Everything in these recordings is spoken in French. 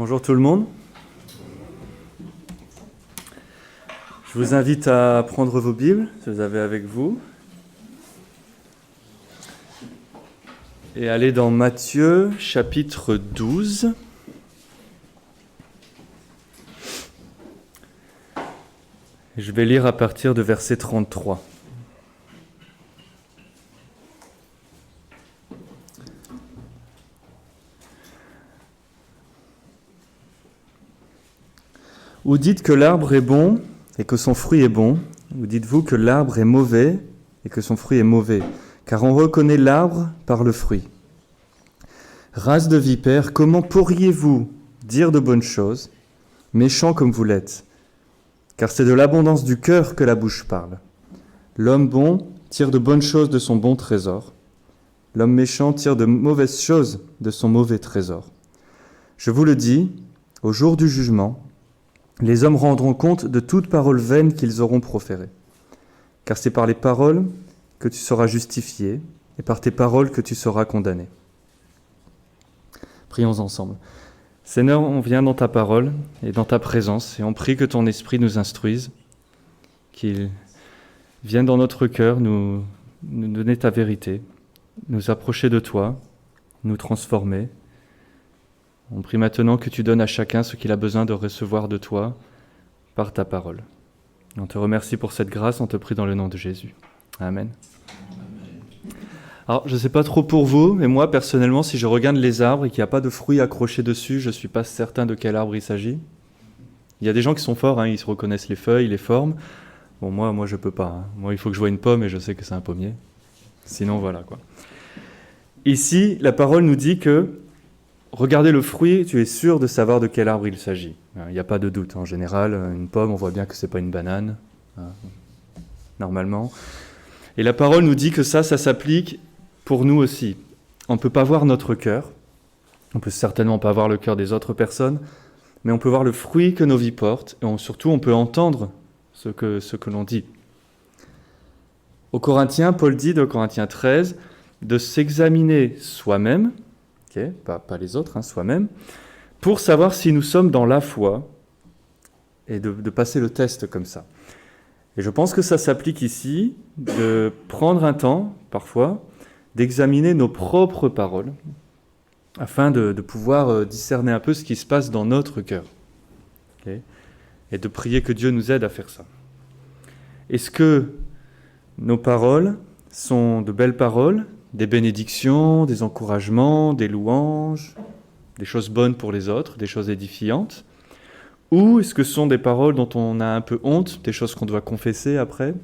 Bonjour tout le monde. Je vous invite à prendre vos Bibles, si vous avez avec vous, et aller dans Matthieu, chapitre 12. Je vais lire à partir de verset 33. Ou dites que l'arbre est bon et que son fruit est bon, ou dites-vous que l'arbre est mauvais et que son fruit est mauvais, car on reconnaît l'arbre par le fruit. Race de vipères, comment pourriez-vous dire de bonnes choses, méchants comme vous l'êtes? Car c'est de l'abondance du cœur que la bouche parle. L'homme bon tire de bonnes choses de son bon trésor. L'homme méchant tire de mauvaises choses de son mauvais trésor. Je vous le dis, au jour du jugement, les hommes rendront compte de toute parole vaine qu'ils auront proférée. Car c'est par les paroles que tu seras justifié, et par tes paroles que tu seras condamné. Prions ensemble. Seigneur, on vient dans ta parole et dans ta présence, et on prie que ton esprit nous instruise, qu'il vienne dans notre cœur nous donner ta vérité, nous approcher de toi, nous transformer. On prie maintenant que tu donnes à chacun ce qu'il a besoin de recevoir de toi par ta parole. On te remercie pour cette grâce, on te prie dans le nom de Jésus. Amen. Alors, je ne sais pas trop pour vous, mais moi, personnellement, si je regarde les arbres et qu'il n'y a pas de fruits accrochés dessus, je ne suis pas certain de quel arbre il s'agit. Il y a des gens qui sont forts, ils se reconnaissent les feuilles, les formes. Bon, moi je ne peux pas. Moi, il faut que je vois une pomme et je sais que c'est un pommier. Sinon, voilà, quoi. Ici, la parole nous dit que regardez le fruit, tu es sûr de savoir de quel arbre il s'agit. Il n'y a pas de doute. En général, une pomme, on voit bien que ce n'est pas une banane, normalement. Et la parole nous dit que ça s'applique pour nous aussi. On ne peut pas voir notre cœur. On ne peut certainement pas voir le cœur des autres personnes, mais on peut voir le fruit que nos vies portent, et surtout on peut entendre ce que l'on dit. Aux Corinthiens, Paul dit, de Corinthiens 13, de s'examiner soi-même, pas les autres, soi-même, pour savoir si nous sommes dans la foi, et de passer le test comme ça. Et je pense que ça s'applique ici, de prendre un temps, parfois, d'examiner nos propres paroles, afin de pouvoir discerner un peu ce qui se passe dans notre cœur. Et de prier que Dieu nous aide à faire ça. Est-ce que nos paroles sont de belles paroles, des bénédictions, des encouragements, des louanges, des choses bonnes pour les autres, des choses édifiantes? Ou est-ce que ce sont des paroles dont on a un peu honte, des choses qu'on doit confesser après,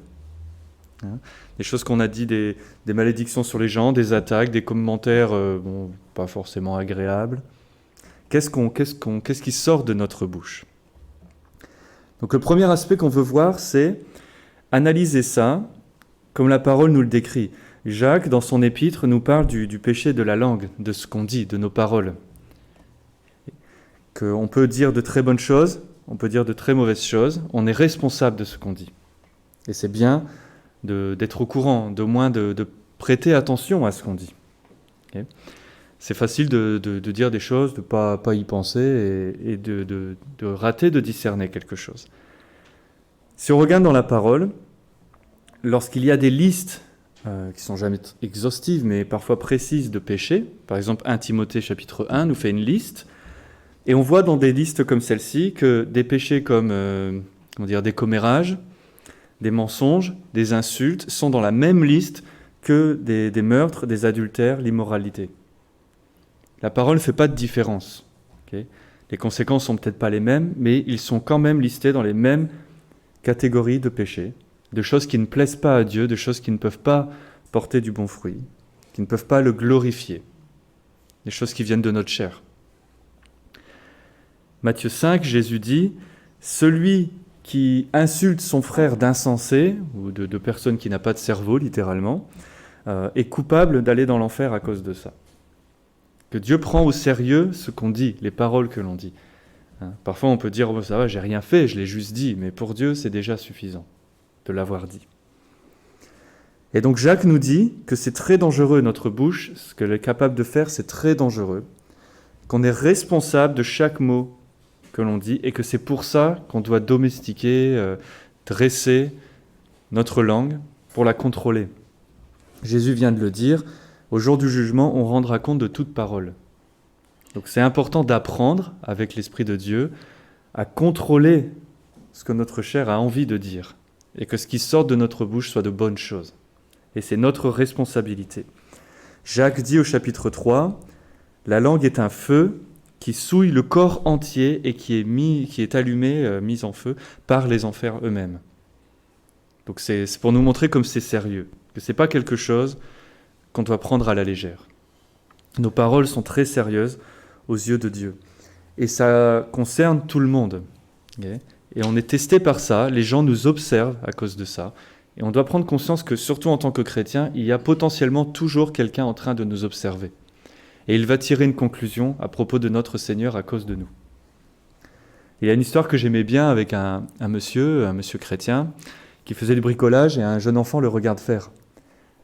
des choses qu'on a dit, des malédictions sur les gens, des attaques, des commentaires pas forcément agréables? Qu'est-ce qui sort de notre bouche? Donc le premier aspect qu'on veut voir, c'est analyser ça comme la parole nous le décrit. Jacques, dans son épître, nous parle du péché de la langue, de ce qu'on dit, de nos paroles. Qu'on peut dire de très bonnes choses, on peut dire de très mauvaises choses, on est responsable de ce qu'on dit. Et c'est bien d'être au courant, d'au moins de prêter attention à ce qu'on dit. C'est facile de dire des choses, de ne pas y penser et de rater de discerner quelque chose. Si on regarde dans la parole, lorsqu'il y a des listes qui ne sont jamais exhaustives, mais parfois précises de péchés, par exemple 1 Timothée chapitre 1 nous fait une liste, et on voit dans des listes comme celle-ci que des péchés comme des commérages, des mensonges, des insultes sont dans la même liste que des meurtres, des adultères, l'immoralité. La parole ne fait pas de différence. Les conséquences sont peut-être pas les mêmes, mais ils sont quand même listés dans les mêmes catégories de péchés, de choses qui ne plaisent pas à Dieu, de choses qui ne peuvent pas porter du bon fruit, qui ne peuvent pas le glorifier, des choses qui viennent de notre chair. Matthieu 5, Jésus dit « Celui qui insulte son frère d'insensé, ou de personne qui n'a pas de cerveau, littéralement, est coupable d'aller dans l'enfer à cause de ça. » Que Dieu prend au sérieux ce qu'on dit, les paroles que l'on dit. Parfois on peut dire « ça va, j'ai rien fait, je l'ai juste dit », mais pour Dieu c'est déjà suffisant de l'avoir dit. Et donc Jacques nous dit que c'est très dangereux, notre bouche, ce qu'elle est capable de faire, c'est très dangereux, qu'on est responsable de chaque mot que l'on dit et que c'est pour ça qu'on doit domestiquer, dresser notre langue pour la contrôler. Jésus vient de le dire, au jour du jugement, on rendra compte de toute parole. Donc c'est important d'apprendre, avec l'Esprit de Dieu, à contrôler ce que notre chair a envie de dire et que ce qui sort de notre bouche soit de bonnes choses. Et c'est notre responsabilité. Jacques dit au chapitre 3, « La langue est un feu qui souille le corps entier et qui est allumé, mis en feu par les enfers eux-mêmes. » Donc c'est pour nous montrer comme c'est sérieux, que ce n'est pas quelque chose qu'on doit prendre à la légère. Nos paroles sont très sérieuses aux yeux de Dieu. Et ça concerne tout le monde. Okay ? Et on est testé par ça, les gens nous observent à cause de ça. Et on doit prendre conscience que, surtout en tant que chrétien, il y a potentiellement toujours quelqu'un en train de nous observer. Et il va tirer une conclusion à propos de notre Seigneur à cause de nous. Il y a une histoire que j'aimais bien avec un monsieur chrétien, qui faisait du bricolage et un jeune enfant le regarde faire.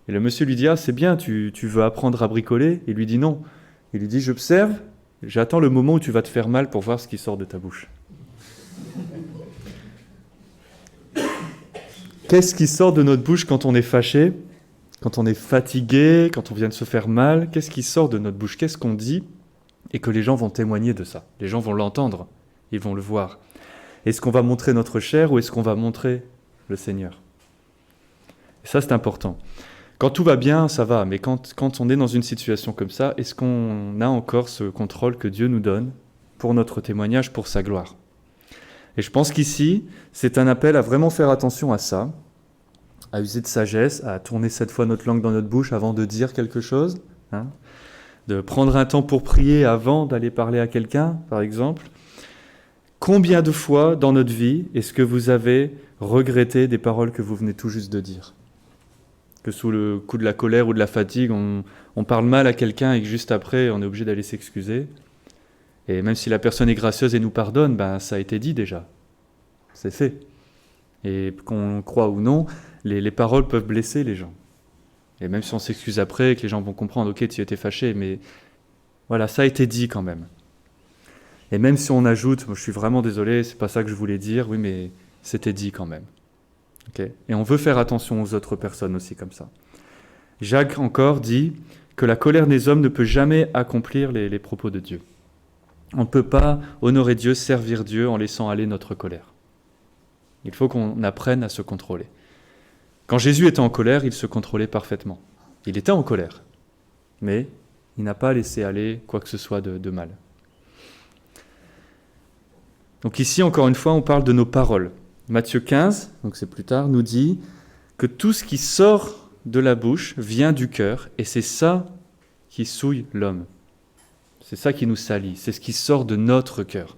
Et le monsieur lui dit « Ah, c'est bien, tu veux apprendre à bricoler ?» Il lui dit « Non. » Il lui dit « J'observe, j'attends le moment où tu vas te faire mal pour voir ce qui sort de ta bouche. » Qu'est-ce qui sort de notre bouche quand on est fâché, quand on est fatigué, quand on vient de se faire mal? Qu'est-ce qui sort de notre bouche? Qu'est-ce qu'on dit? Et que les gens vont témoigner de ça. Les gens vont l'entendre, ils vont le voir. Est-ce qu'on va montrer notre chair ou est-ce qu'on va montrer le Seigneur? Et ça, c'est important. Quand tout va bien, ça va, mais quand on est dans une situation comme ça, est-ce qu'on a encore ce contrôle que Dieu nous donne pour notre témoignage, pour sa gloire? Et je pense qu'ici, c'est un appel à vraiment faire attention à ça, à user de sagesse, à tourner 7 fois notre langue dans notre bouche avant de dire quelque chose, de prendre un temps pour prier avant d'aller parler à quelqu'un, par exemple. Combien de fois dans notre vie est-ce que vous avez regretté des paroles que vous venez tout juste de dire ? Que sous le coup de la colère ou de la fatigue, on parle mal à quelqu'un et que juste après, on est obligé d'aller s'excuser. Et même si la personne est gracieuse et nous pardonne, ça a été dit déjà. C'est fait. Et qu'on croit ou non, les paroles peuvent blesser les gens. Et même si on s'excuse après, que les gens vont comprendre, ok, tu étais fâché, mais voilà, ça a été dit quand même. Et même si on ajoute, je suis vraiment désolé, c'est pas ça que je voulais dire, oui, mais c'était dit quand même. Okay. Et on veut faire attention aux autres personnes aussi comme ça. Jacques encore dit que la colère des hommes ne peut jamais accomplir les propos de Dieu. On ne peut pas honorer Dieu, servir Dieu en laissant aller notre colère. Il faut qu'on apprenne à se contrôler. Quand Jésus était en colère, il se contrôlait parfaitement. Il était en colère, mais il n'a pas laissé aller quoi que ce soit de mal. Donc ici, encore une fois, on parle de nos paroles. Matthieu 15, donc c'est plus tard, nous dit que tout ce qui sort de la bouche vient du cœur, et c'est ça qui souille l'homme. C'est ça qui nous salit, c'est ce qui sort de notre cœur.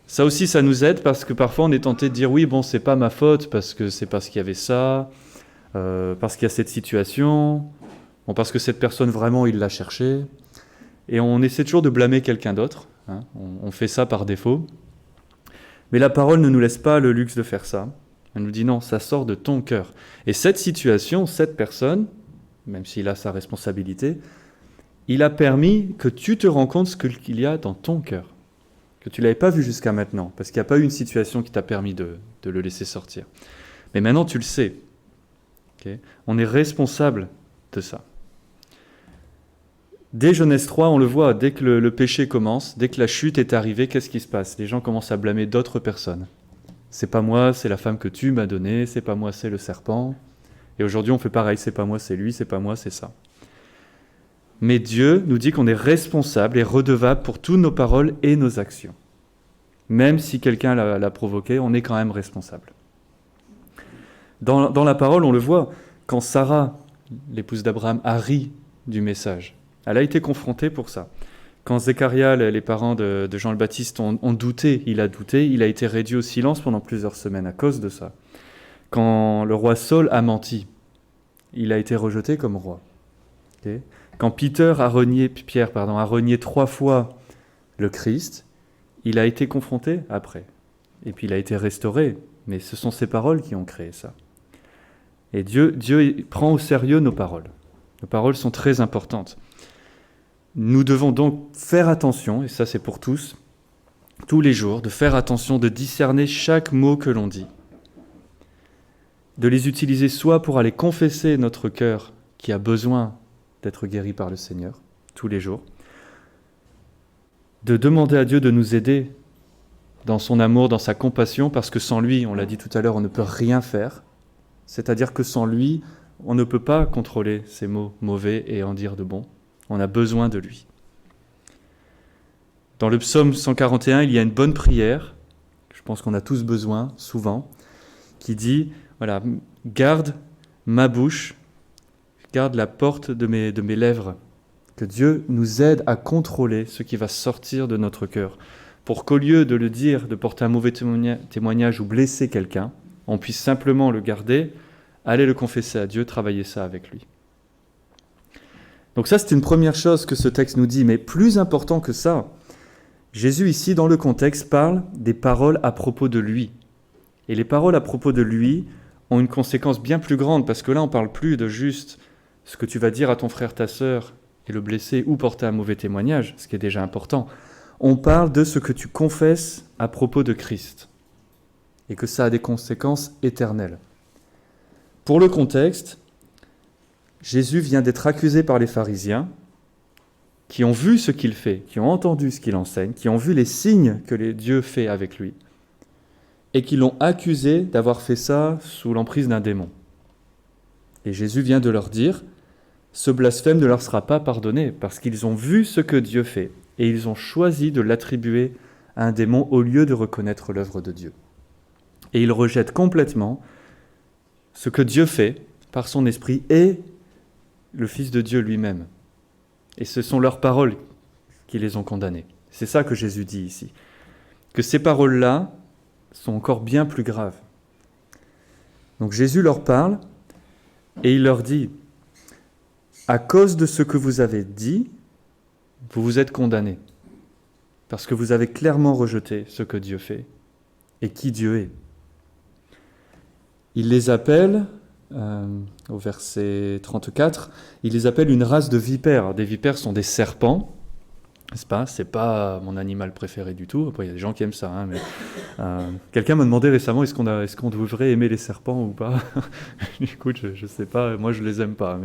Ça aussi, ça nous aide parce que parfois on est tenté de dire oui, bon, c'est pas ma faute parce que c'est parce qu'il y avait ça, parce qu'il y a cette situation, bon, parce que cette personne vraiment il l'a cherché. Et on essaie toujours de blâmer quelqu'un d'autre, on fait ça par défaut. Mais la parole ne nous laisse pas le luxe de faire ça. Elle nous dit non, ça sort de ton cœur. Et cette situation, cette personne, même s'il a sa responsabilité, il a permis que tu te rends compte ce qu'il y a dans ton cœur, que tu ne l'avais pas vu jusqu'à maintenant, parce qu'il n'y a pas eu une situation qui t'a permis de le laisser sortir. Mais maintenant, tu le sais. Okay? On est responsable de ça. Dès Genèse 3, on le voit, dès que le péché commence, dès que la chute est arrivée, qu'est-ce qui se passe? Les gens commencent à blâmer d'autres personnes. C'est pas moi, c'est la femme que tu m'as donnée, c'est pas moi, c'est le serpent. Et aujourd'hui, on fait pareil, c'est pas moi, c'est lui, c'est pas moi, c'est ça. Mais Dieu nous dit qu'on est responsable et redevable pour toutes nos paroles et nos actions. Même si quelqu'un l'a provoqué, on est quand même responsable. Dans la parole, on le voit, quand Sarah, l'épouse d'Abraham, a ri du message, elle a été confrontée pour ça. Quand Zacharia, les parents de Jean le Baptiste, ont douté, il a été réduit au silence pendant plusieurs semaines à cause de ça. Quand le roi Saul a menti, il a été rejeté comme roi. Okay. Quand Pierre a renié 3 fois le Christ, il a été confronté après. Et puis il a été restauré. Mais ce sont ses paroles qui ont créé ça. Et Dieu prend au sérieux nos paroles. Nos paroles sont très importantes. Nous devons donc faire attention, et ça c'est pour tous, tous les jours, de faire attention, de discerner chaque mot que l'on dit, de les utiliser soit pour aller confesser notre cœur qui a besoin d'être guéri par le Seigneur, tous les jours, de demander à Dieu de nous aider dans son amour, dans sa compassion, parce que sans lui, on l'a dit tout à l'heure, on ne peut rien faire, c'est-à-dire que sans lui, on ne peut pas contrôler ces mots mauvais et en dire de bons. On a besoin de lui. Dans le psaume 141, il y a une bonne prière, je pense qu'on a tous besoin, souvent, qui dit, voilà, garde ma bouche, garde la porte de mes lèvres, que Dieu nous aide à contrôler ce qui va sortir de notre cœur, pour qu'au lieu de le dire, de porter un mauvais témoignage ou blesser quelqu'un, on puisse simplement le garder, aller le confesser à Dieu, travailler ça avec lui. Donc ça, c'est une première chose que ce texte nous dit, mais plus important que ça, Jésus ici, dans le contexte, parle des paroles à propos de lui. Et les paroles à propos de lui ont une conséquence bien plus grande, parce que là, on ne parle plus de juste ce que tu vas dire à ton frère, ta sœur, et le blesser ou porter un mauvais témoignage, ce qui est déjà important. On parle de ce que tu confesses à propos de Christ, et que ça a des conséquences éternelles. Pour le contexte, Jésus vient d'être accusé par les pharisiens, qui ont vu ce qu'il fait, qui ont entendu ce qu'il enseigne, qui ont vu les signes que Dieu fait avec lui, et qui l'ont accusé d'avoir fait ça sous l'emprise d'un démon. Et Jésus vient de leur dire, ce blasphème ne leur sera pas pardonné, parce qu'ils ont vu ce que Dieu fait, et ils ont choisi de l'attribuer à un démon au lieu de reconnaître l'œuvre de Dieu. Et ils rejettent complètement ce que Dieu fait par son esprit et le Fils de Dieu lui-même. Et ce sont leurs paroles qui les ont condamnés. C'est ça que Jésus dit ici. Que ces paroles-là sont encore bien plus graves. Donc Jésus leur parle et il leur dit, à cause de ce que vous avez dit, vous vous êtes condamnés. Parce que vous avez clairement rejeté ce que Dieu fait et qui Dieu est. Il les appelle, au verset 34, il les appelle une race de vipères. Des vipères sont des serpents, n'est-ce pas ? C'est pas mon animal préféré du tout. Après, il y a des gens qui aiment ça. Hein, mais, quelqu'un m'a demandé récemment, est-ce qu'on devrait aimer les serpents ou pas ? Écoute, je sais pas, moi je les aime pas.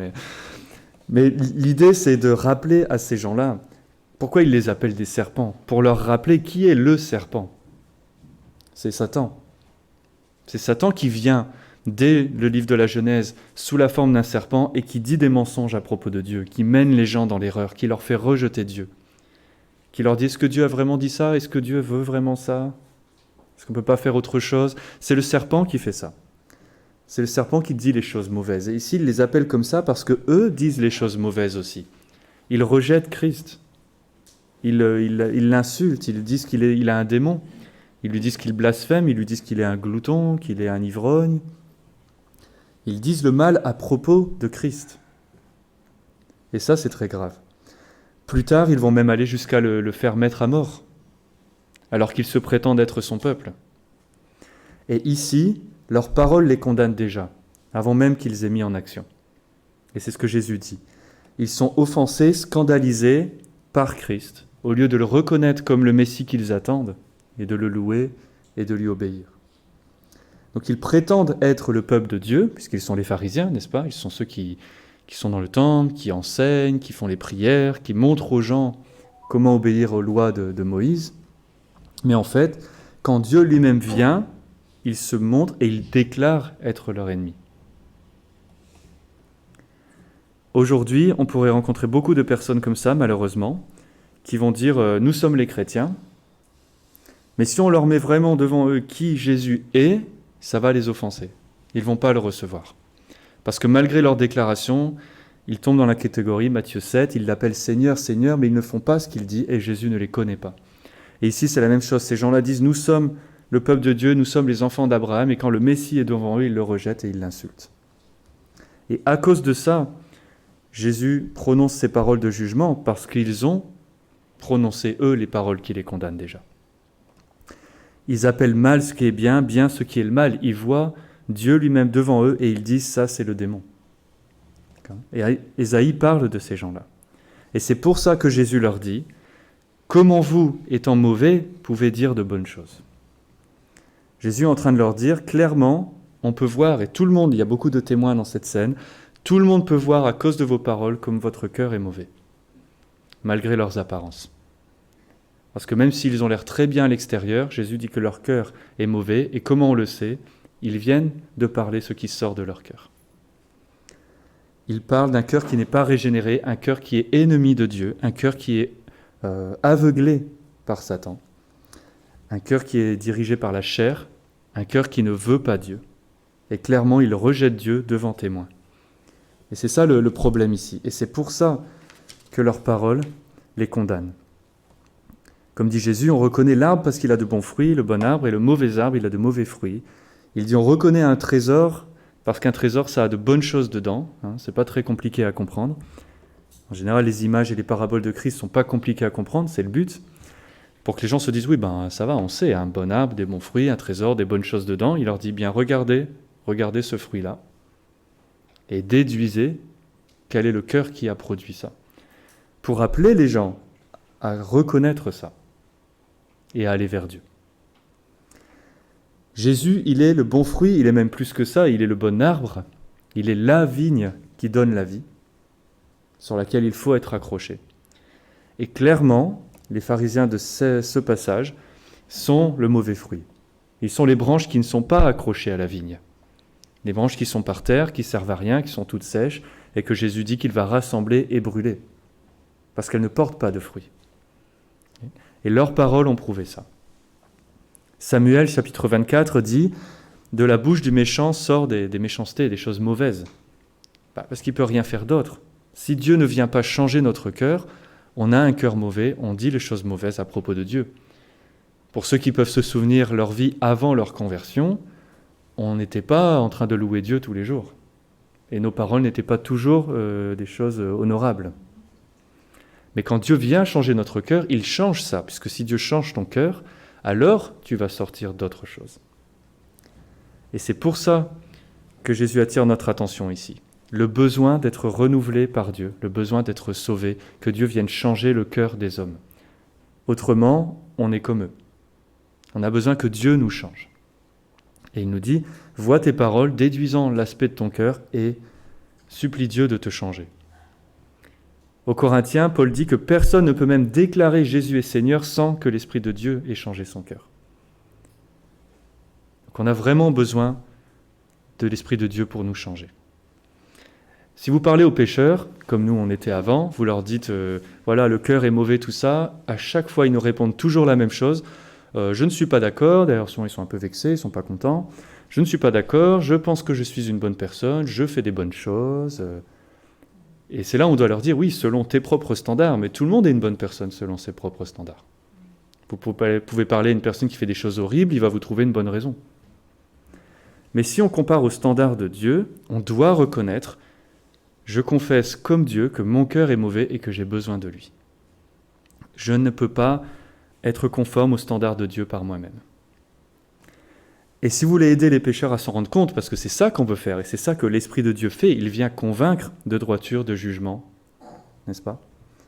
Mais l'idée, c'est de rappeler à ces gens-là, pourquoi ils les appellent des serpents ? Pour leur rappeler qui est le serpent. C'est Satan. C'est Satan qui vient dès le livre de la Genèse sous la forme d'un serpent et qui dit des mensonges à propos de Dieu, qui mène les gens dans l'erreur, qui leur fait rejeter Dieu, qui leur dit est-ce que Dieu a vraiment dit ça ? Est-ce que Dieu veut vraiment ça ? Est-ce qu'on ne peut pas faire autre chose ? C'est le serpent qui fait ça. C'est le serpent qui dit les choses mauvaises. Et ici, il les appelle comme ça parce qu'eux disent les choses mauvaises aussi. Ils rejettent Christ. Ils l'insultent, ils disent qu'il a un démon. Ils lui disent qu'il blasphème, ils lui disent qu'il est un glouton, qu'il est un ivrogne. Ils disent le mal à propos de Christ. Et ça, c'est très grave. Plus tard, ils vont même aller jusqu'à le faire mettre à mort, alors qu'ils se prétendent être son peuple. Et ici, leurs paroles les condamnent déjà, avant même qu'ils aient mis en action. Et c'est ce que Jésus dit. Ils sont offensés, scandalisés par Christ, au lieu de le reconnaître comme le Messie qu'ils attendent, et de le louer et de lui obéir. Donc ils prétendent être le peuple de Dieu, puisqu'ils sont les pharisiens, n'est-ce pas ? Ils sont ceux qui sont dans le temple, qui enseignent, qui font les prières, qui montrent aux gens comment obéir aux lois de Moïse. Mais en fait, quand Dieu lui-même vient, il se montre et il déclare être leur ennemi. Aujourd'hui, on pourrait rencontrer beaucoup de personnes comme ça, malheureusement, qui vont dire « nous sommes les chrétiens », mais si on leur met vraiment devant eux qui Jésus est, ça va les offenser. Ils ne vont pas le recevoir. Parce que malgré leur déclaration, ils tombent dans la catégorie, Matthieu 7, ils l'appellent Seigneur, Seigneur, mais ils ne font pas ce qu'il dit et Jésus ne les connaît pas. Et ici, c'est la même chose. Ces gens-là disent, nous sommes le peuple de Dieu, nous sommes les enfants d'Abraham, et quand le Messie est devant eux, ils le rejettent et ils l'insultent. Et à cause de ça, Jésus prononce ces paroles de jugement parce qu'ils ont prononcé, eux, les paroles qui les condamnent déjà. Ils appellent mal ce qui est bien, bien ce qui est le mal. Ils voient Dieu lui-même devant eux et ils disent ça c'est le démon. Et Ésaïe parle de ces gens-là. Et c'est pour ça que Jésus leur dit, « Comment vous, étant mauvais, pouvez dire de bonnes choses ?» Jésus est en train de leur dire, clairement, on peut voir, et tout le monde, il y a beaucoup de témoins dans cette scène, tout le monde peut voir à cause de vos paroles comme votre cœur est mauvais, malgré leurs apparences. Parce que même s'ils ont l'air très bien à l'extérieur, Jésus dit que leur cœur est mauvais, et comment on le sait ? Ils viennent de parler ce qui sort de leur cœur. Ils parlent d'un cœur qui n'est pas régénéré, un cœur qui est ennemi de Dieu, un cœur qui est aveuglé par Satan, un cœur qui est dirigé par la chair, un cœur qui ne veut pas Dieu. Et clairement, ils rejettent Dieu devant témoins. Et c'est ça le problème ici. Et c'est pour ça que leurs paroles les condamnent. Comme dit Jésus, on reconnaît l'arbre parce qu'il a de bons fruits, le bon arbre, et le mauvais arbre, il a de mauvais fruits. Il dit on reconnaît un trésor parce qu'un trésor, ça a de bonnes choses dedans. C'est pas très compliqué à comprendre. En général, les images et les paraboles de Christ sont pas compliquées à comprendre, c'est le but. Pour que les gens se disent, oui, ça va, on sait, un bon arbre, des bons fruits, un trésor, des bonnes choses dedans. Il leur dit, bien, regardez ce fruit-là, et déduisez quel est le cœur qui a produit ça. Pour appeler les gens à reconnaître ça, et à aller vers Dieu. Jésus, il est le bon fruit, il est même plus que ça, il est le bon arbre, il est la vigne qui donne la vie, sur laquelle il faut être accroché. Et clairement, les pharisiens de ce passage sont le mauvais fruit. Ils sont les branches qui ne sont pas accrochées à la vigne. Les branches qui sont par terre, qui servent à rien, qui sont toutes sèches, et que Jésus dit qu'il va rassembler et brûler, parce qu'elles ne portent pas de fruits. Et leurs paroles ont prouvé ça. Samuel, chapitre 24, dit « De la bouche du méchant sort des méchancetés, des choses mauvaises. » Parce qu'il ne peut rien faire d'autre. Si Dieu ne vient pas changer notre cœur, on a un cœur mauvais, on dit les choses mauvaises à propos de Dieu. Pour ceux qui peuvent se souvenir leur vie avant leur conversion, on n'était pas en train de louer Dieu tous les jours. Et nos paroles n'étaient pas toujours des choses honorables. Mais quand Dieu vient changer notre cœur, il change ça, puisque si Dieu change ton cœur, alors tu vas sortir d'autre chose. Et c'est pour ça que Jésus attire notre attention ici. Le besoin d'être renouvelé par Dieu, le besoin d'être sauvé, que Dieu vienne changer le cœur des hommes. Autrement, on est comme eux. On a besoin que Dieu nous change. Et il nous dit, vois tes paroles, déduisant l'aspect de ton cœur et supplie Dieu de te changer. Aux Corinthiens, Paul dit que personne ne peut même déclarer Jésus est Seigneur sans que l'Esprit de Dieu ait changé son cœur. Donc on a vraiment besoin de l'Esprit de Dieu pour nous changer. Si vous parlez aux pécheurs, comme nous on était avant, vous leur dites voilà, le cœur est mauvais, tout ça, à chaque fois ils nous répondent toujours la même chose. Je ne suis pas d'accord, d'ailleurs souvent ils sont un peu vexés, ils ne sont pas contents. Je ne suis pas d'accord, je pense que je suis une bonne personne, je fais des bonnes choses. Et c'est là où on doit leur dire, oui, selon tes propres standards, mais tout le monde est une bonne personne selon ses propres standards. Vous pouvez parler à une personne qui fait des choses horribles, il va vous trouver une bonne raison. Mais si on compare aux standards de Dieu, on doit reconnaître je confesse comme Dieu que mon cœur est mauvais et que j'ai besoin de lui. Je ne peux pas être conforme aux standards de Dieu par moi-même. Et si vous voulez aider les pécheurs à s'en rendre compte, parce que c'est ça qu'on veut faire, et c'est ça que l'Esprit de Dieu fait, il vient convaincre de droiture, de jugement, n'est-ce pas ?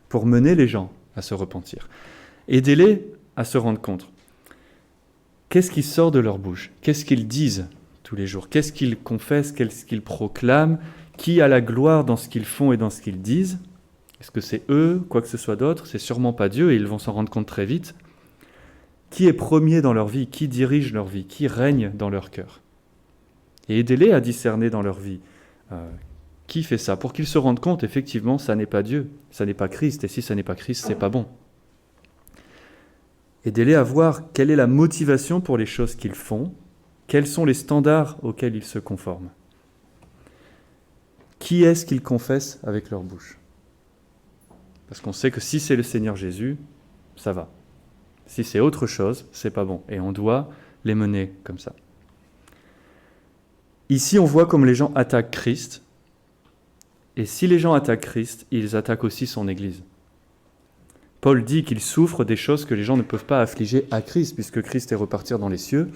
Pour mener les gens à se repentir. Aidez-les à se rendre compte. Qu'est-ce qui sort de leur bouche ? Qu'est-ce qu'ils disent tous les jours ? Qu'est-ce qu'ils confessent ? Qu'est-ce qu'ils proclament ? Qui a la gloire dans ce qu'ils font et dans ce qu'ils disent ? Est-ce que c'est eux, quoi que ce soit d'autre ? C'est sûrement pas Dieu et ils vont s'en rendre compte très vite. Qui est premier dans leur vie ? Qui dirige leur vie ? Qui règne dans leur cœur ? Et aidez-les à discerner dans leur vie qui fait ça, pour qu'ils se rendent compte, effectivement, ça n'est pas Dieu, ça n'est pas Christ, et si ça n'est pas Christ, c'est pas bon. Aidez-les à voir quelle est la motivation pour les choses qu'ils font, quels sont les standards auxquels ils se conforment. Qui est-ce qu'ils confessent avec leur bouche ? Parce qu'on sait que si c'est le Seigneur Jésus, ça va. Si c'est autre chose, c'est pas bon. Et on doit les mener comme ça. Ici, on voit comme les gens attaquent Christ. Et si les gens attaquent Christ, ils attaquent aussi son Église. Paul dit qu'il souffre des choses que les gens ne peuvent pas affliger à Christ, puisque Christ est reparti dans les cieux.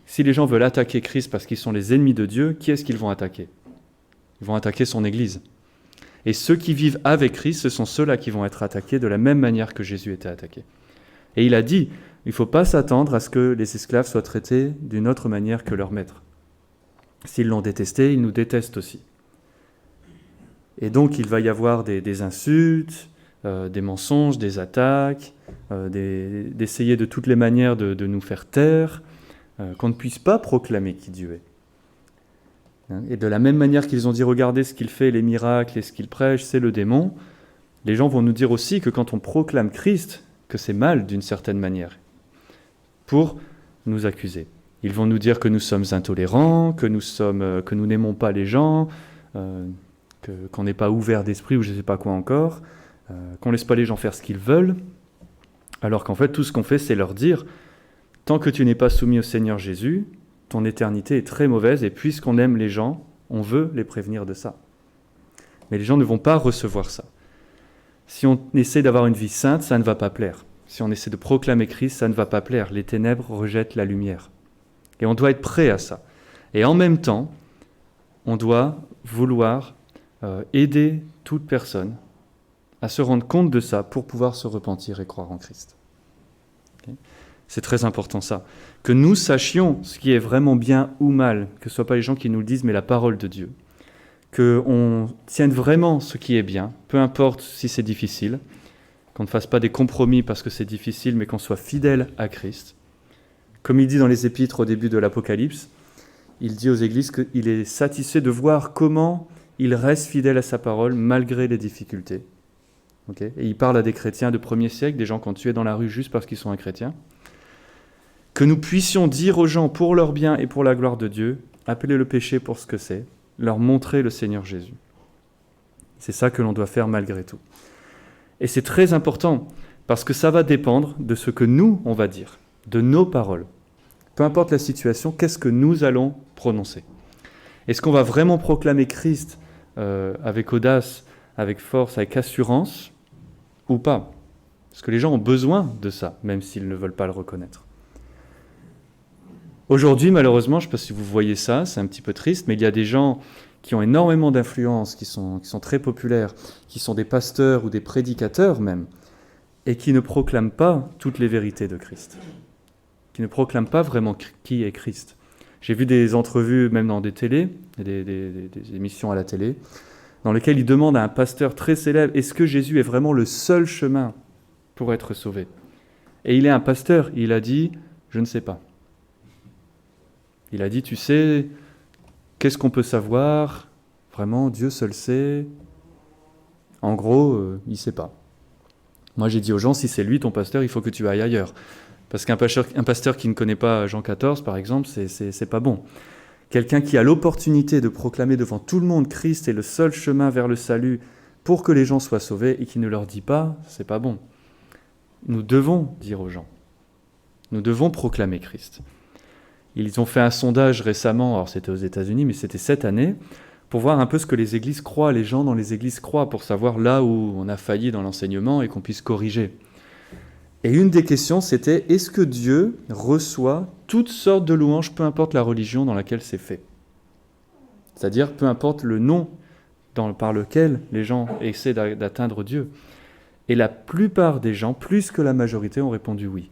Si les gens veulent attaquer Christ parce qu'ils sont les ennemis de Dieu, qui est-ce qu'ils vont attaquer ? Ils vont attaquer son Église. Et ceux qui vivent avec Christ, ce sont ceux-là qui vont être attaqués de la même manière que Jésus était attaqué. Et il a dit, il ne faut pas s'attendre à ce que les esclaves soient traités d'une autre manière que leur maître. S'ils l'ont détesté, ils nous détestent aussi. Et donc il va y avoir des insultes, des mensonges, des attaques, d'essayer de toutes les manières de nous faire taire, qu'on ne puisse pas proclamer qui Dieu est. Et de la même manière qu'ils ont dit « Regardez ce qu'il fait, les miracles et ce qu'il prêche, c'est le démon », les gens vont nous dire aussi que quand on proclame Christ, que c'est mal d'une certaine manière, pour nous accuser. Ils vont nous dire que nous sommes intolérants, que nous n'aimons pas les gens, qu'on n'est pas ouvert d'esprit ou je ne sais pas quoi encore, qu'on ne laisse pas les gens faire ce qu'ils veulent, alors qu'en fait tout ce qu'on fait c'est leur dire « Tant que tu n'es pas soumis au Seigneur Jésus, ton éternité est très mauvaise et puisqu'on aime les gens, on veut les prévenir de ça. » Mais les gens ne vont pas recevoir ça. Si on essaie d'avoir une vie sainte, ça ne va pas plaire. Si on essaie de proclamer Christ, ça ne va pas plaire. Les ténèbres rejettent la lumière. Et on doit être prêt à ça. Et en même temps, on doit vouloir aider toute personne à se rendre compte de ça pour pouvoir se repentir et croire en Christ. Okay ? C'est très important ça. Que nous sachions ce qui est vraiment bien ou mal, que ce ne soit pas les gens qui nous le disent, mais la parole de Dieu. Qu'on tienne vraiment ce qui est bien, peu importe si c'est difficile, qu'on ne fasse pas des compromis parce que c'est difficile, mais qu'on soit fidèle à Christ. Comme il dit dans les épîtres au début de l'Apocalypse, il dit aux églises qu'il est satisfait de voir comment il reste fidèle à sa parole malgré les difficultés. Okay ? Et il parle à des chrétiens de premier siècle, des gens qu'on tuait dans la rue juste parce qu'ils sont un chrétien. Que nous puissions dire aux gens pour leur bien et pour la gloire de Dieu, appeler le péché pour ce que c'est, leur montrer le Seigneur Jésus. C'est ça que l'on doit faire malgré tout. Et c'est très important, parce que ça va dépendre de ce que nous, on va dire, de nos paroles. Peu importe la situation, qu'est-ce que nous allons prononcer ? Est-ce qu'on va vraiment proclamer Christ avec audace, avec force, avec assurance, ou pas ? Parce que les gens ont besoin de ça, même s'ils ne veulent pas le reconnaître. Aujourd'hui, malheureusement, je ne sais pas si vous voyez ça, c'est un petit peu triste, mais il y a des gens qui ont énormément d'influence, qui sont très populaires, qui sont des pasteurs ou des prédicateurs même, et qui ne proclament pas toutes les vérités de Christ, qui ne proclament pas vraiment qui est Christ. J'ai vu des entrevues, même dans des télés, des émissions à la télé, dans lesquelles ils demandent à un pasteur très célèbre « Est-ce que Jésus est vraiment le seul chemin pour être sauvé ?» Et il est un pasteur, il a dit « Je ne sais pas ». Il a dit, tu sais, qu'est-ce qu'on peut savoir ? Vraiment, Dieu seul sait. En gros, il ne sait pas. Moi, j'ai dit aux gens, si c'est lui ton pasteur, il faut que tu ailles ailleurs. Parce qu'un pasteur qui ne connaît pas Jean 14, par exemple, c'est pas bon. Quelqu'un qui a l'opportunité de proclamer devant tout le monde Christ est le seul chemin vers le salut pour que les gens soient sauvés et qui ne leur dit pas, c'est pas bon. Nous devons dire aux gens. Nous devons proclamer Christ. Ils ont fait un sondage récemment, alors c'était aux États-Unis, mais c'était cette année, pour voir un peu ce que les églises croient, les gens dans les églises croient, pour savoir là où on a failli dans l'enseignement et qu'on puisse corriger. Et une des questions, c'était, est-ce que Dieu reçoit toutes sortes de louanges, peu importe la religion dans laquelle c'est fait ? C'est-à-dire, peu importe le nom par lequel les gens essaient d'atteindre Dieu. Et la plupart des gens, plus que la majorité, ont répondu oui.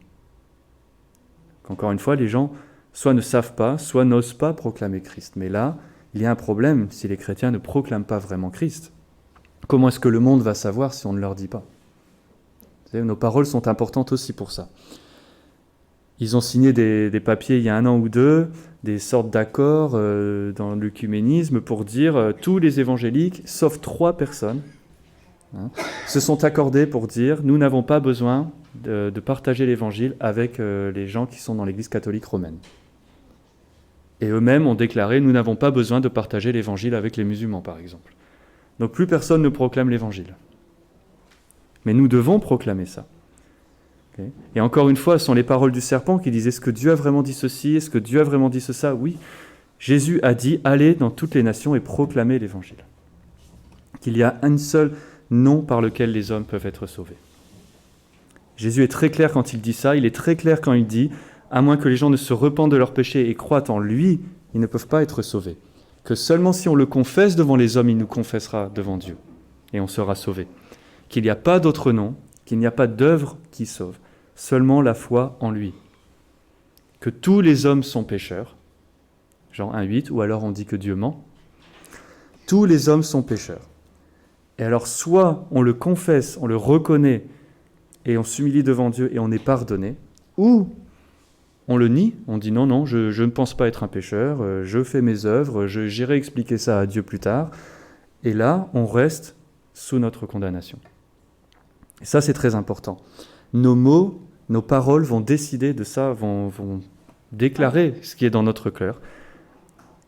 Encore une fois, les gens soit ne savent pas, soit n'osent pas proclamer Christ. Mais là, il y a un problème si les chrétiens ne proclament pas vraiment Christ. Comment est-ce que le monde va savoir si on ne leur dit pas ? Vous savez, nos paroles sont importantes aussi pour ça. Ils ont signé des papiers il y a 1 an ou 2, des sortes d'accords dans l'œcuménisme pour dire tous les évangéliques, sauf 3 personnes, se sont accordés pour dire nous n'avons pas besoin de partager l'évangile avec les gens qui sont dans l'église catholique romaine. Et eux-mêmes ont déclaré nous n'avons pas besoin de partager l'évangile avec les musulmans, par exemple. Donc plus personne ne proclame l'évangile. Mais nous devons proclamer ça. Okay. Et encore une fois, ce sont les paroles du serpent qui disent est-ce que Dieu a vraiment dit ceci ? Est-ce que Dieu a vraiment dit ça ? Oui. Jésus a dit allez dans toutes les nations et proclamez l'évangile. Qu'il y a un seul nom par lequel les hommes peuvent être sauvés. Jésus est très clair quand il dit ça, il est très clair quand il dit à moins que les gens ne se repentent de leurs péchés et croient en lui, ils ne peuvent pas être sauvés. Que seulement si on le confesse devant les hommes, il nous confessera devant Dieu. et on sera sauvé. Qu'il n'y a pas d'autre nom, qu'il n'y a pas d'œuvre qui sauve, seulement la foi en lui. Que tous les hommes sont pécheurs, Jean 1,8, ou alors on dit que Dieu ment. Tous les hommes sont pécheurs. Et alors soit on le confesse, on le reconnaît, et on s'humilie devant Dieu et on est pardonné, ou on le nie, on dit non, je ne pense pas être un pécheur, je fais mes œuvres, j'irai expliquer ça à Dieu plus tard, et là on reste sous notre condamnation. Et ça c'est très important. Nos mots, nos paroles vont décider de ça, vont déclarer ce qui est dans notre cœur.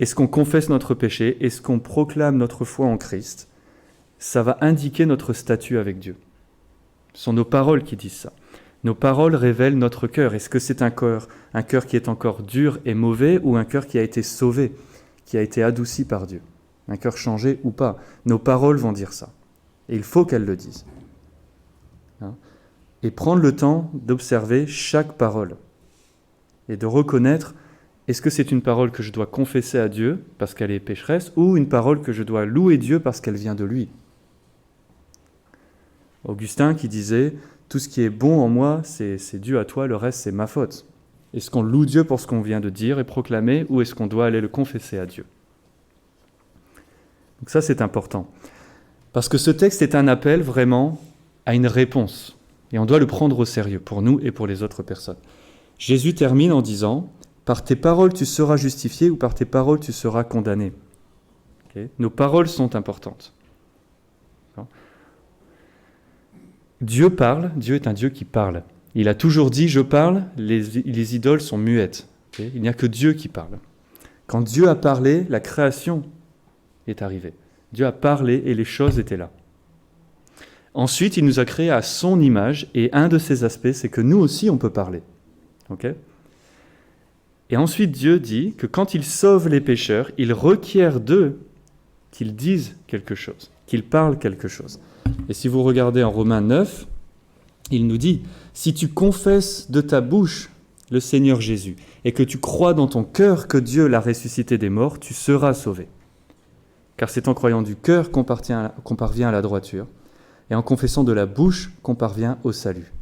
Est-ce qu'on confesse notre péché? Est-ce qu'on proclame notre foi en Christ? Ça va indiquer notre statut avec Dieu. Ce sont nos paroles qui disent ça. Nos paroles révèlent notre cœur. Est-ce que c'est un cœur qui est encore dur et mauvais ou un cœur qui a été sauvé, qui a été adouci par Dieu? Un cœur changé ou pas? Nos paroles vont dire ça. Et il faut qu'elles le disent. Et prendre le temps d'observer chaque parole et de reconnaître, est-ce que c'est une parole que je dois confesser à Dieu parce qu'elle est pécheresse ou une parole que je dois louer Dieu parce qu'elle vient de lui? Augustin qui disait « Tout ce qui est bon en moi, c'est dû à toi, le reste c'est ma faute ». Est-ce qu'on loue Dieu pour ce qu'on vient de dire et proclamer ou est-ce qu'on doit aller le confesser à Dieu? Donc ça c'est important. Parce que ce texte est un appel vraiment à une réponse. Et on doit le prendre au sérieux pour nous et pour les autres personnes. Jésus termine en disant « Par tes paroles tu seras justifié ou par tes paroles tu seras condamné ». Okay. Nos paroles sont importantes. Dieu parle, Dieu est un Dieu qui parle. Il a toujours dit « je parle », les idoles sont muettes. Okay. Il n'y a que Dieu qui parle. Quand Dieu a parlé, la création est arrivée. Dieu a parlé et les choses étaient là. Ensuite, il nous a créés à son image et un de ses aspects, c'est que nous aussi on peut parler. Okay. Et ensuite, Dieu dit que quand il sauve les pécheurs, il requiert d'eux qu'ils disent quelque chose, qu'ils parlent quelque chose. Et si vous regardez en Romains 9, il nous dit « Si tu confesses de ta bouche le Seigneur Jésus et que tu crois dans ton cœur que Dieu l'a ressuscité des morts, tu seras sauvé. Car c'est en croyant du cœur qu'on parvient à la droiture et en confessant de la bouche qu'on parvient au salut. »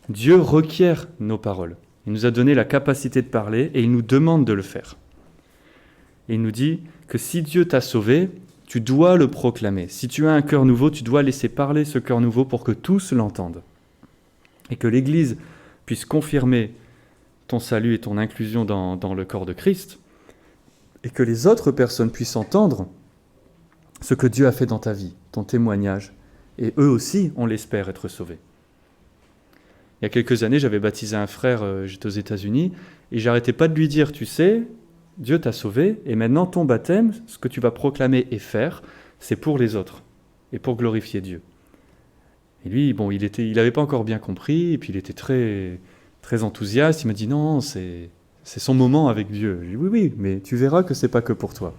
Dieu requiert nos paroles. Il nous a donné la capacité de parler et il nous demande de le faire. Et il nous dit que si Dieu t'a sauvé, tu dois le proclamer. Si tu as un cœur nouveau, tu dois laisser parler ce cœur nouveau pour que tous l'entendent. Et que l'Église puisse confirmer ton salut et ton inclusion dans le corps de Christ, et que les autres personnes puissent entendre ce que Dieu a fait dans ta vie, ton témoignage, et eux aussi, on l'espère, être sauvés. Il y a quelques années, j'avais baptisé un frère, j'étais aux États-Unis, et j'arrêtais pas de lui dire, tu sais, Dieu t'a sauvé, et maintenant ton baptême, ce que tu vas proclamer et faire, c'est pour les autres, et pour glorifier Dieu. Et lui, bon, il n'avait pas encore bien compris, et puis il était très, très enthousiaste, il m'a dit, non, c'est son moment avec Dieu. Je lui ai dit, oui, mais tu verras que c'est pas que pour toi.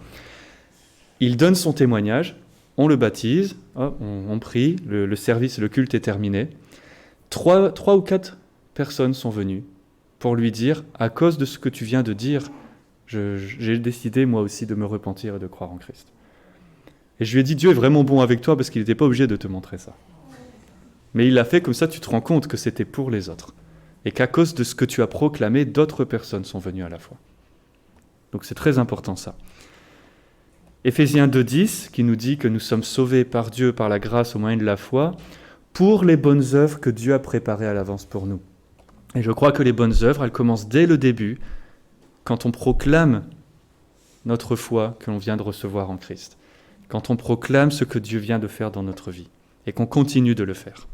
Il donne son témoignage, on le baptise, on prie, le service, le culte est terminé. Trois ou quatre personnes sont venues pour lui dire, à cause de ce que tu viens de dire, j'ai décidé moi aussi de me repentir et de croire en Christ. Et je lui ai dit, Dieu est vraiment bon avec toi parce qu'il n'était pas obligé de te montrer ça. Mais il l'a fait comme ça, tu te rends compte que c'était pour les autres. Et qu'à cause de ce que tu as proclamé, d'autres personnes sont venues à la foi. Donc c'est très important ça. Éphésiens 2,10 qui nous dit que nous sommes sauvés par Dieu, par la grâce au moyen de la foi, pour les bonnes œuvres que Dieu a préparées à l'avance pour nous. Et je crois que les bonnes œuvres, elles commencent dès le début, quand on proclame notre foi que l'on vient de recevoir en Christ. Quand on proclame ce que Dieu vient de faire dans notre vie. Et qu'on continue de le faire.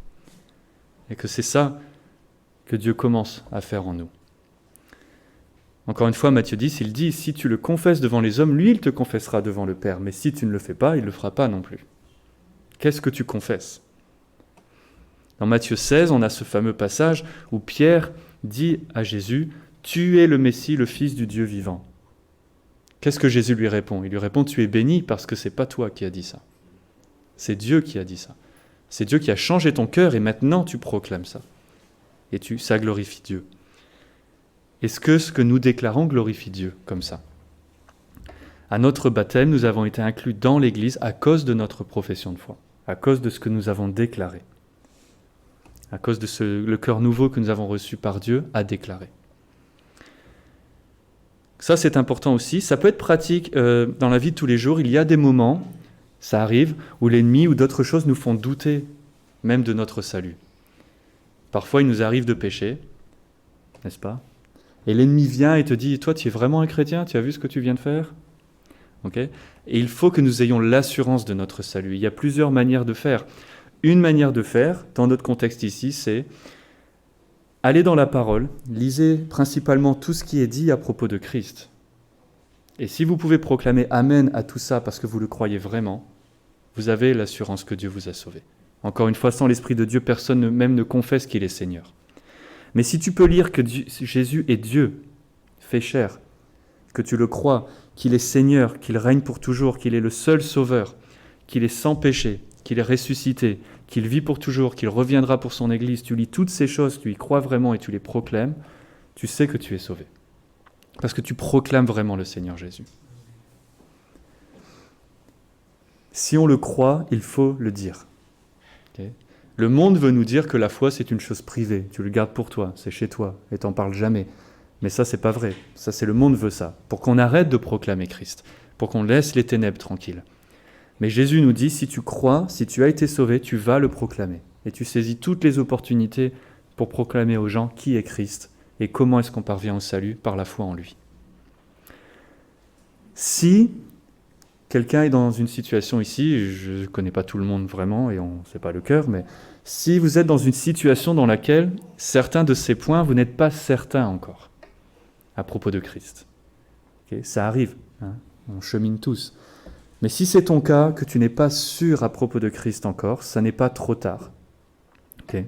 Et que c'est ça que Dieu commence à faire en nous. Encore une fois, Matthieu 10, il dit, si tu le confesses devant les hommes, lui, il te confessera devant le Père. Mais si tu ne le fais pas, il ne le fera pas non plus. Qu'est-ce que tu confesses? Dans Matthieu 16, on a ce fameux passage où Pierre dit à Jésus, « Tu es le Messie, le Fils du Dieu vivant. » Qu'est-ce que Jésus lui répond? Il lui répond, « Tu es béni parce que ce n'est pas toi qui as dit ça. C'est Dieu qui a dit ça. C'est Dieu qui a changé ton cœur et maintenant tu proclames ça. Et ça glorifie Dieu. » Est-ce que ce que nous déclarons glorifie Dieu comme ça? À notre baptême, nous avons été inclus dans l'Église à cause de notre profession de foi, à cause de ce que nous avons déclaré, à cause de le cœur nouveau que nous avons reçu par Dieu à déclarer. Ça, c'est important aussi. Ça peut être pratique dans la vie de tous les jours. Il y a des moments, ça arrive, où l'ennemi ou d'autres choses nous font douter même de notre salut. Parfois, il nous arrive de pécher, n'est-ce pas ? Et l'ennemi vient et te dit « Toi, tu es vraiment un chrétien ? Tu as vu ce que tu viens de faire ?» Okay ? Et il faut que nous ayons l'assurance de notre salut. Il y a plusieurs manières de faire. Une manière de faire, dans notre contexte ici, c'est aller dans la parole, lisez principalement tout ce qui est dit à propos de Christ. Et si vous pouvez proclamer « Amen » à tout ça parce que vous le croyez vraiment, vous avez l'assurance que Dieu vous a sauvé. Encore une fois, sans l'Esprit de Dieu, personne même ne confesse qu'il est Seigneur. Mais si tu peux lire que Jésus est Dieu, fait chair, que tu le crois, qu'il est Seigneur, qu'il règne pour toujours, qu'il est le seul Sauveur, qu'il est sans péché, qu'il est ressuscité, qu'il vit pour toujours, qu'il reviendra pour son Église, tu lis toutes ces choses, tu y crois vraiment et tu les proclaimes, tu sais que tu es sauvé. Parce que tu proclames vraiment le Seigneur Jésus. Si on le croit, il faut le dire. Okay ? Le monde veut nous dire que la foi, c'est une chose privée. Tu le gardes pour toi, c'est chez toi, et t'en parles jamais. Mais ça, c'est pas vrai. Ça, c'est le monde veut ça. Pour qu'on arrête de proclamer Christ. Pour qu'on laisse les ténèbres tranquilles. Mais Jésus nous dit, si tu crois, si tu as été sauvé, tu vas le proclamer. Et tu saisis toutes les opportunités pour proclamer aux gens qui est Christ et comment est-ce qu'on parvient au salut par la foi en lui. Si quelqu'un est dans une situation ici, je ne connais pas tout le monde vraiment et on ne sait pas le cœur, mais si vous êtes dans une situation dans laquelle certains de ces points, vous n'êtes pas certain encore à propos de Christ. Okay, ça arrive, hein, on chemine tous. Mais si c'est ton cas, que tu n'es pas sûr à propos de Christ encore, ça n'est pas trop tard. Okay.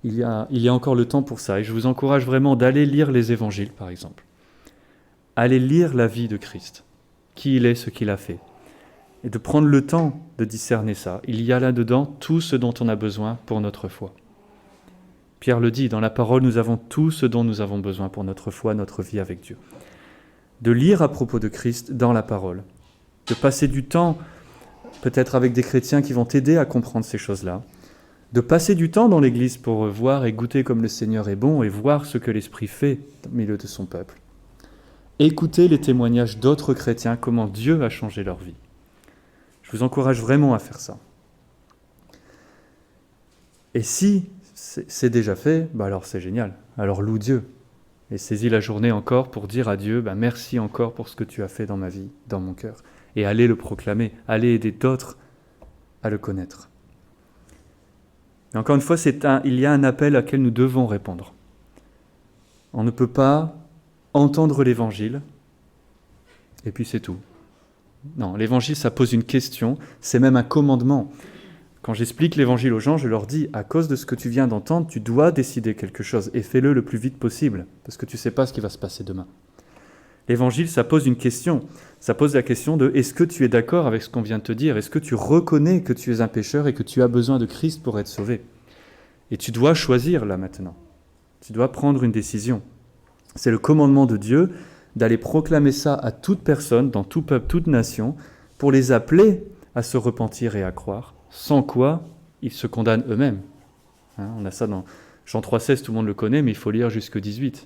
Il y a encore le temps pour ça et je vous encourage vraiment d'aller lire les évangiles, par exemple. Allez lire la vie de Christ, qui il est, ce qu'il a fait. Et de prendre le temps de discerner ça. Il y a là-dedans tout ce dont on a besoin pour notre foi. Pierre le dit, dans la parole, nous avons tout ce dont nous avons besoin pour notre foi, notre vie avec Dieu. De lire à propos de Christ dans la parole. De passer du temps, peut-être avec des chrétiens qui vont t'aider à comprendre ces choses-là. De passer du temps dans l'Église pour voir et goûter comme le Seigneur est bon et voir ce que l'Esprit fait au milieu de son peuple. Écoutez les témoignages d'autres chrétiens, comment Dieu a changé leur vie. Je vous encourage vraiment à faire ça. Et si c'est déjà fait, alors c'est génial. Alors loue Dieu. Et saisis la journée encore pour dire à Dieu, merci encore pour ce que tu as fait dans ma vie, dans mon cœur. Et allez le proclamer, allez aider d'autres à le connaître. Mais encore une fois, il y a un appel auquel nous devons répondre. On ne peut pas entendre l'Évangile, et puis c'est tout. Non, l'Évangile, ça pose une question, c'est même un commandement. Quand j'explique l'Évangile aux gens, je leur dis, à cause de ce que tu viens d'entendre, tu dois décider quelque chose, et fais-le le plus vite possible, parce que tu ne sais pas ce qui va se passer demain. L'Évangile, ça pose une question. Ça pose la question de, est-ce que tu es d'accord avec ce qu'on vient de te dire ? Est-ce que tu reconnais que tu es un pécheur et que tu as besoin de Christ pour être sauvé ? Et tu dois choisir là maintenant. Tu dois prendre une décision. C'est le commandement de Dieu d'aller proclamer ça à toute personne, dans tout peuple, toute nation, pour les appeler à se repentir et à croire, sans quoi ils se condamnent eux-mêmes. On a ça dans Jean 3,16, tout le monde le connaît, mais il faut lire jusqu'au 18.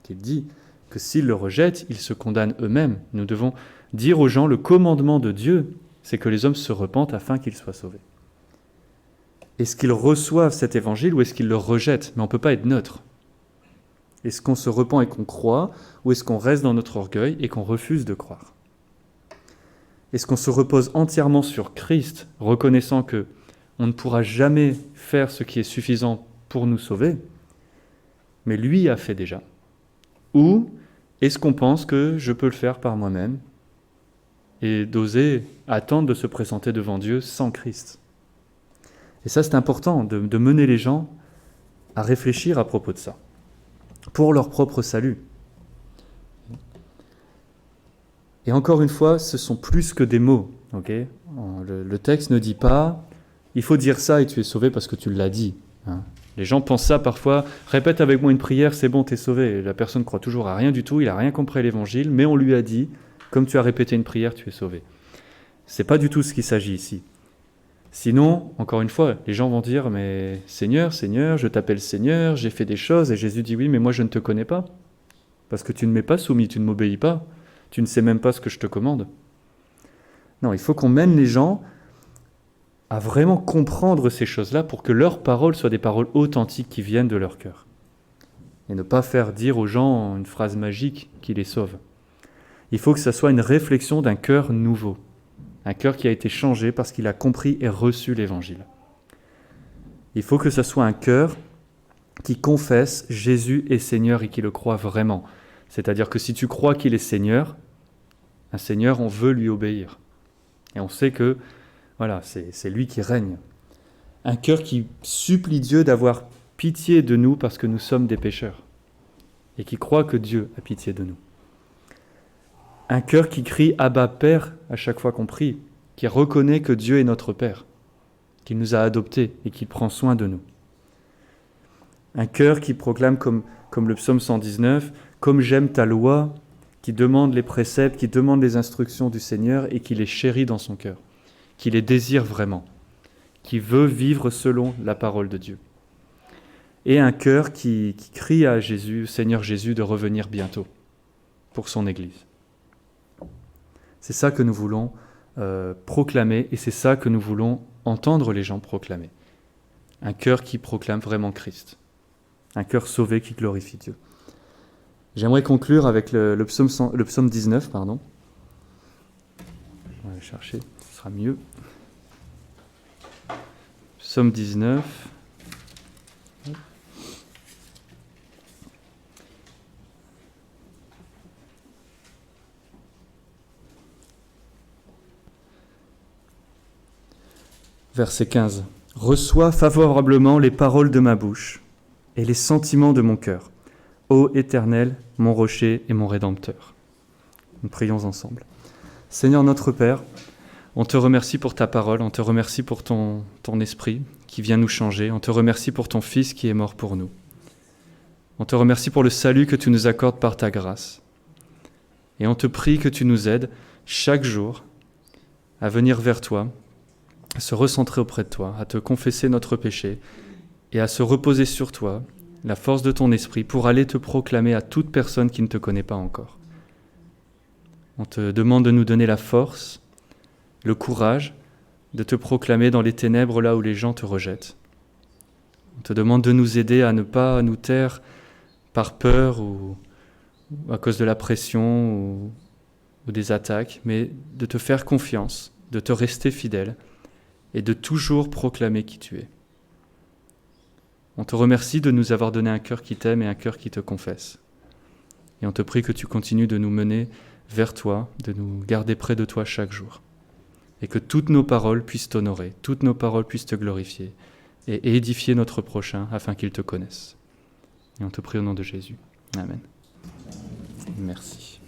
Il dit que s'ils le rejettent, ils se condamnent eux-mêmes. Nous devons dire aux gens, le commandement de Dieu, c'est que les hommes se repentent afin qu'ils soient sauvés. Est-ce qu'ils reçoivent cet évangile ou est-ce qu'ils le rejettent ? Mais on ne peut pas être neutre. Est-ce qu'on se repent et qu'on croit, ou est-ce qu'on reste dans notre orgueil et qu'on refuse de croire ? Est-ce qu'on se repose entièrement sur Christ, reconnaissant que on ne pourra jamais faire ce qui est suffisant pour nous sauver, mais lui a fait déjà ? Ou est-ce qu'on pense que je peux le faire par moi-même et d'oser attendre de se présenter devant Dieu sans Christ ? Et ça, c'est important, de mener les gens à réfléchir à propos de ça, pour leur propre salut. Et encore une fois, ce sont plus que des mots. Okay ? Le texte ne dit pas « il faut dire ça et tu es sauvé parce que tu l'as dit ». Les gens pensent ça parfois, répète avec moi une prière, c'est bon, t'es sauvé. Et la personne croit toujours à rien du tout, il n'a rien compris à l'évangile, mais on lui a dit, comme tu as répété une prière, tu es sauvé. C'est pas du tout ce qu'il s'agit ici. Sinon, encore une fois, les gens vont dire, mais Seigneur, Seigneur, je t'appelle Seigneur, j'ai fait des choses, et Jésus dit, oui, mais moi je ne te connais pas, parce que tu ne m'es pas soumis, tu ne m'obéis pas, tu ne sais même pas ce que je te commande. Non, il faut qu'on mène les gens à vraiment comprendre ces choses-là pour que leurs paroles soient des paroles authentiques qui viennent de leur cœur. Et ne pas faire dire aux gens une phrase magique qui les sauve. Il faut que ça soit une réflexion d'un cœur nouveau, un cœur qui a été changé parce qu'il a compris et reçu l'Évangile. Il faut que ça soit un cœur qui confesse Jésus est Seigneur et qui le croit vraiment. C'est-à-dire que si tu crois qu'il est Seigneur, un Seigneur, on veut lui obéir. Et on sait que voilà, c'est lui qui règne. Un cœur qui supplie Dieu d'avoir pitié de nous parce que nous sommes des pécheurs et qui croit que Dieu a pitié de nous. Un cœur qui crie « Abba, Père » à chaque fois qu'on prie, qui reconnaît que Dieu est notre Père, qu'il nous a adoptés et qu'il prend soin de nous. Un cœur qui proclame comme le psaume 119 « Comme j'aime ta loi », qui demande les préceptes, qui demande les instructions du Seigneur et qui les chérit dans son cœur, qui les désire vraiment, qui veut vivre selon la parole de Dieu. Et un cœur qui crie à Jésus, Seigneur Jésus, de revenir bientôt pour son Église. C'est ça que nous voulons proclamer et c'est ça que nous voulons entendre les gens proclamer. Un cœur qui proclame vraiment Christ. Un cœur sauvé qui glorifie Dieu. J'aimerais conclure avec le psaume 19. On va le chercher, ce sera mieux. Psaume 19. Verset 15. « Reçois favorablement les paroles de ma bouche et les sentiments de mon cœur, ô Éternel, mon rocher et mon Rédempteur. » Nous prions ensemble. Seigneur notre Père, on te remercie pour ta parole, on te remercie pour ton esprit qui vient nous changer, on te remercie pour ton Fils qui est mort pour nous. On te remercie pour le salut que tu nous accordes par ta grâce. Et on te prie que tu nous aides chaque jour à venir vers toi, à se recentrer auprès de toi, à te confesser notre péché et à se reposer sur toi, la force de ton esprit, pour aller te proclamer à toute personne qui ne te connaît pas encore. On te demande de nous donner la force, le courage de te proclamer dans les ténèbres là où les gens te rejettent. On te demande de nous aider à ne pas nous taire par peur ou à cause de la pression ou des attaques, mais de te faire confiance, de te rester fidèle et de toujours proclamer qui tu es. On te remercie de nous avoir donné un cœur qui t'aime et un cœur qui te confesse. Et on te prie que tu continues de nous mener vers toi, de nous garder près de toi chaque jour. Et que toutes nos paroles puissent t'honorer, toutes nos paroles puissent te glorifier et édifier notre prochain afin qu'il te connaisse. Et on te prie au nom de Jésus. Amen. Merci.